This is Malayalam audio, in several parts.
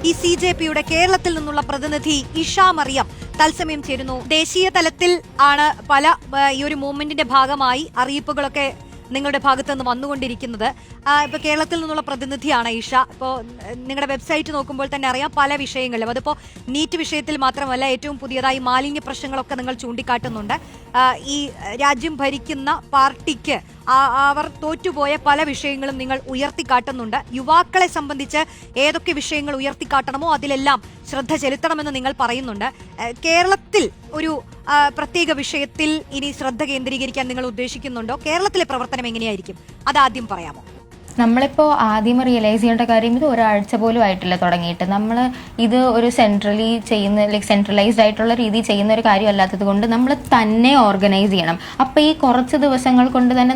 ഈ CJPയുടെ കേരളത്തിൽ നിന്നുള്ള പ്രതിനിധി ഇഷ മറിയം തത്സമയം ചേരുന്നു. ദേശീയ തലത്തിൽ ആണ് പല ഈ ഒരു മൂവ്മെന്റിന്റെ ഭാഗമായി അറിയിപ്പുകളൊക്കെ നിങ്ങളുടെ ഭാഗത്ത് നിന്ന് വന്നുകൊണ്ടിരിക്കുന്നത്. ഇപ്പൊ കേരളത്തിൽ നിന്നുള്ള പ്രതിനിധിയാണ് ഇഷ. ഇപ്പോൾ നിങ്ങളുടെ വെബ്സൈറ്റ് നോക്കുമ്പോൾ തന്നെ അറിയാം പല വിഷയങ്ങളിലും, അതിപ്പോ നീറ്റ് വിഷയത്തിൽ മാത്രമല്ല, ഏറ്റവും പുതിയതായി മാലിന്യ പ്രശ്നങ്ങളൊക്കെ നിങ്ങൾ ചൂണ്ടിക്കാട്ടുന്നുണ്ട്. ഈ രാജ്യം ഭരിക്കുന്ന പാർട്ടിക്ക് അവർ തോറ്റുപോയ പല വിഷയങ്ങളും നിങ്ങൾ ഉയർത്തിക്കാട്ടുന്നുണ്ട്. യുവാക്കളെ സംബന്ധിച്ച് ഏതൊക്കെ വിഷയങ്ങൾ ഉയർത്തിക്കാട്ടണമോ അതിലെല്ലാം ശ്രദ്ധ ചെലുത്തണമെന്ന് നിങ്ങൾ പറയുന്നുണ്ട്. കേരളത്തിൽ ഒരു പ്രത്യേക വിഷയത്തിൽ ഇനി ശ്രദ്ധ കേന്ദ്രീകരിക്കാൻ നിങ്ങൾ ഉദ്ദേശിക്കുന്നുണ്ടോ? കേരളത്തിലെ പ്രവർത്തനം എങ്ങനെയായിരിക്കും, അതാദ്യം പറയാമോ? നമ്മളിപ്പോൾ ആദ്യം റിയലൈസ് ചെയ്യേണ്ട കാര്യം, ഇത് ഒരാഴ്ച പോലും ആയിട്ടില്ല തുടങ്ങിയിട്ട്. നമ്മൾ ഇത് ഒരു സെൻട്രലി ചെയ്യുന്ന, ലൈക്ക് സെൻട്രലൈസ്ഡ് ആയിട്ടുള്ള രീതിയിൽ ചെയ്യുന്ന ഒരു കാര്യമല്ലാത്തത് കൊണ്ട് നമ്മൾ തന്നെ ഓർഗനൈസ് ചെയ്യണം. അപ്പോൾ ഈ കുറച്ച് ദിവസങ്ങൾ കൊണ്ട് തന്നെ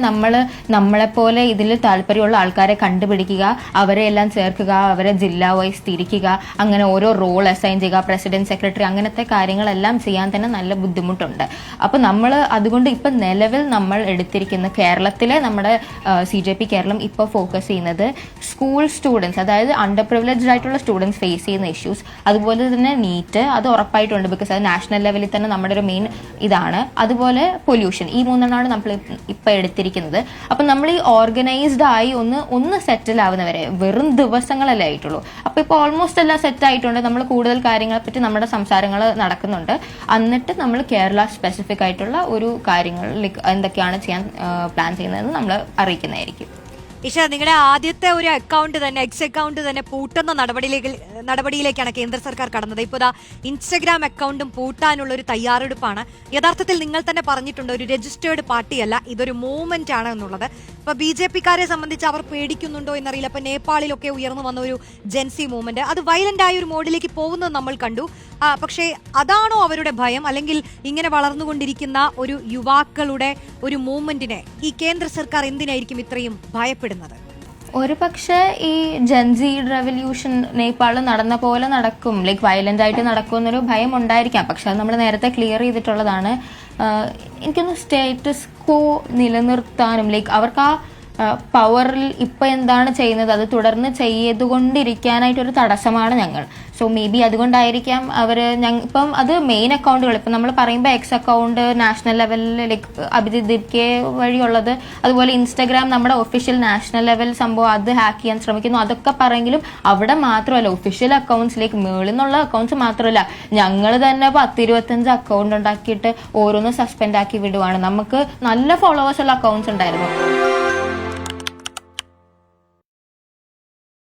നമ്മളെപ്പോലെ ഇതിൽ താല്പര്യമുള്ള ആൾക്കാരെ കണ്ടുപിടിക്കുക, അവരെ എല്ലാം ചേർക്കുക, അവരെ ജില്ലാ വൈസ് തിരിക്കുക, അങ്ങനെ ഓരോ റോൾ അസൈൻ ചെയ്യുക, പ്രസിഡന്റ്, സെക്രട്ടറി, അങ്ങനത്തെ കാര്യങ്ങളെല്ലാം ചെയ്യാൻ തന്നെ നല്ല ബുദ്ധിമുട്ടുണ്ട്. അപ്പോൾ നമ്മൾ അതുകൊണ്ട് ഇപ്പം നിലവിൽ നമ്മൾ എടുത്തിരിക്കുന്ന കേരളത്തിലെ നമ്മുടെ CJP കേരളം ഇപ്പോൾ ഫോക്കസ് ചെയ്യുന്നത് സ്കൂൾ സ്റ്റുഡൻസ്, അതായത് അണ്ടർ പ്രിവിലേജ്ഡ് ആയിട്ടുള്ള സ്റ്റുഡൻസ് ഫേസ് ചെയ്യുന്ന ഇഷ്യൂസ്, അതുപോലെ തന്നെ നീറ്റ്, അത് ഉറപ്പായിട്ടുണ്ട്, ബിക്കോസ് അത് നാഷണൽ ലെവലിൽ തന്നെ നമ്മുടെ ഒരു മെയിൻ ഇതാണ്. അതുപോലെ പൊല്യൂഷൻ, ഈ മൂന്നെണ്ണമാണ് നമ്മൾ ഇപ്പം എടുത്തിരിക്കുന്നത്. അപ്പം നമ്മൾ ഈ ഓർഗനൈസ്ഡ് ആയി ഒന്ന് സെറ്റിൽ ആവുന്നവരെ വെറും ദിവസങ്ങളല്ലേ ആയിട്ടുള്ളൂ. അപ്പോൾ ഇപ്പോൾ ഓൾമോസ്റ്റ് എല്ലാം സെറ്റ് ആയിട്ടുണ്ട്. നമ്മൾ കൂടുതൽ കാര്യങ്ങളെ പറ്റി നമ്മുടെ സംസാരങ്ങൾ നടക്കുന്നുണ്ട്. എന്നിട്ട് നമ്മൾ കേരള സ്പെസിഫിക് ആയിട്ടുള്ള ഒരു കാര്യങ്ങൾ എന്തൊക്കെയാണ് ചെയ്യാൻ പ്ലാൻ ചെയ്യുന്നതെന്ന് നമ്മൾ അറിയിക്കുന്നതായിരിക്കും. ഇഷ, നിങ്ങളുടെ ആദ്യത്തെ ഒരു അക്കൗണ്ട് തന്നെ, എക്സ് അക്കൗണ്ട് തന്നെ പൂട്ടുന്ന നടപടിയിലേക്കാണ് കേന്ദ്ര സർക്കാർ കടന്നത്. ഇപ്പോൾ ഇൻസ്റ്റഗ്രാം അക്കൗണ്ടും പൂട്ടാനുള്ള ഒരു തയ്യാറെടുപ്പാണ്. യഥാർത്ഥത്തിൽ നിങ്ങൾ തന്നെ പറഞ്ഞിട്ടുണ്ട്, ഒരു രജിസ്റ്റേർഡ് പാർട്ടിയല്ല, ഇതൊരു മൂവ്മെന്റ് ആണ് എന്നുള്ളത്. ഇപ്പൊ BJPക്കാരെ സംബന്ധിച്ച് അവർ പേടിക്കുന്നുണ്ടോ എന്നറിയില്ല. ഇപ്പൊ നേപ്പാളിലൊക്കെ ഉയർന്നു വന്ന ഒരു ജെൻസി മൂവ്മെന്റ്, അത് വയലന്റ് ആയ ഒരു മോഡിലേക്ക് പോകുന്നത് നമ്മൾ കണ്ടു. പക്ഷേ അതാണോ അവരുടെ ഭയം, അല്ലെങ്കിൽ ഇങ്ങനെ വളർന്നുകൊണ്ടിരിക്കുന്ന ഒരു യുവാക്കളുടെ ഒരു മൂവ്മെന്റിനെ ഈ കേന്ദ്ര സർക്കാർ എന്തിനായിരിക്കും ഇത്രയും ഭയപ്പെടുന്നത്? ഒരു പക്ഷേ ഈ ജൻസി റെവല്യൂഷൻ നേപ്പാളിൽ നടന്ന പോലെ നടക്കും, ലൈക്ക് വയലന്റ് ആയിട്ട് നടക്കും എന്നൊരു ഭയം ഉണ്ടായിരിക്കാം. പക്ഷെ അത് നമ്മൾ നേരത്തെ ക്ലിയർ ചെയ്തിട്ടുള്ളതാണ്. എനിക്കൊന്ന് സ്റ്റേറ്റസ് കോ നിലനിർത്താനും, ലൈക്ക് അവർക്ക് ആ പവറിൽ ഇപ്പം എന്താണ് ചെയ്യുന്നത് അത് തുടർന്ന് ചെയ്തുകൊണ്ടിരിക്കാനായിട്ടൊരു തടസ്സമാണ് ഞങ്ങൾ. സോ മേ ബി അതുകൊണ്ടായിരിക്കാം അവർ ഇപ്പം അത് മെയിൻ അക്കൗണ്ടുകൾ, ഇപ്പം നമ്മൾ പറയുമ്പോൾ എക്സ് അക്കൗണ്ട് നാഷണൽ ലെവലിൽ ലൈക്ക് അഭിജിത് ദിബ്കെ വഴിയുള്ളത്, അതുപോലെ ഇൻസ്റ്റഗ്രാം നമ്മുടെ ഒഫീഷ്യൽ നാഷണൽ ലെവൽ സംഭവം, അത് ഹാക്ക് ചെയ്യാൻ ശ്രമിക്കുന്നു. അതൊക്കെ പറയെങ്കിലും അവിടെ മാത്രമല്ല, ഒഫീഷ്യൽ അക്കൗണ്ട്സിലേക്ക് മേളിൽ നിന്നുള്ള അക്കൗണ്ട്സ് മാത്രമല്ല, ഞങ്ങൾ തന്നെ 10-25 അക്കൗണ്ട് ഉണ്ടാക്കിയിട്ട് ഓരോന്ന് സസ്പെൻഡ് ആക്കി വിടുവാണ്. നമുക്ക് നല്ല ഫോളോവേഴ്സുള്ള അക്കൗണ്ട്സ് ഉണ്ടായിരുന്നു.